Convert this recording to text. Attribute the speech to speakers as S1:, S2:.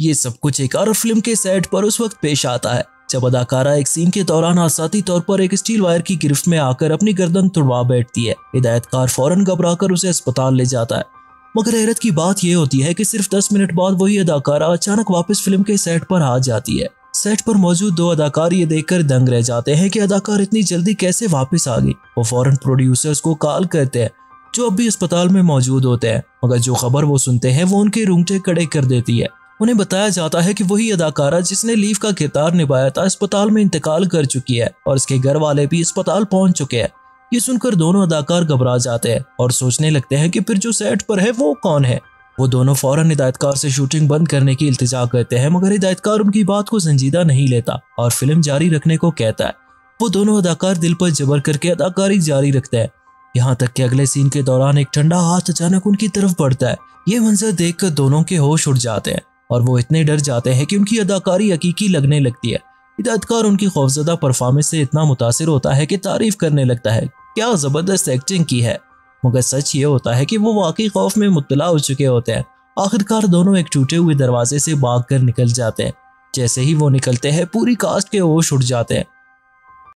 S1: ये सब कुछ एक हॉरर फिल्म के सेट पर उस वक्त पेश आता है जब अदाकारा एक सीन के दौरान आसाती तौर पर एक स्टील वायर की गिरफ्त में आकर अपनी गर्दन तुड़वा बैठती है। हिदायतकार फौरन घबराकर उसे अस्पताल ले जाता है, मगर हैरत की बात यह होती है कि सिर्फ 10 मिनट बाद वही अदाकारा अचानक वापस फिल्म के सेट पर आ जाती है। सेट पर मौजूद 2 अदाकार ये देखकर दंग रह जाते हैं कि अदाकार इतनी जल्दी कैसे वापस आ गई। वो फौरन प्रोड्यूसर्स को कॉल करते हैं जो अब भी अस्पताल में मौजूद होते हैं, मगर जो खबर वो सुनते हैं वो उनके रूंगटे खड़े कर देती है। उन्हें बताया जाता है कि वही अदाकारा जिसने लीव का किरदार निभाया था अस्पताल में इंतकाल कर चुकी है और उसके घर वाले भी अस्पताल पहुंच चुके हैं। ये सुनकर दोनों अदाकार घबरा जाते हैं और सोचने लगते हैं कि फिर जो सेट पर है वो कौन है। वो दोनों फौरन हिदायतकार से शूटिंग बंद करने की इल्तिजा करते हैं, मगर हिदायतकार उनकी बात को संजीदा नहीं लेता और फिल्म जारी रखने को कहता है। वो दोनों अदाकार दिल पर जबर करके अदाकारी जारी रखते हैं, यहाँ तक कि अगले सीन के दौरान एक ठंडा हाथ अचानक उनकी तरफ बढ़ता है। ये मंजर देखकर दोनों के होश उड़ जाते हैं और वो इतने डर जाते हैं कि उनकी अदाकारी हकीकी लगने लगती है। हिदायतकार उनकी खौफजदा परफॉर्मेंस से इतना मुतासिर होता है कि तारीफ करने लगता है, क्या जबरदस्त एक्टिंग की है। मगर सच ये होता है कि वो वाकई खौफ में मुब्तला हो चुके होते हैं। आखिरकार दोनों एक टूटे हुए दरवाजे से भागकर निकल जाते हैं। जैसे ही वो निकलते हैं पूरी कास्ट के होश उड़ जाते हैं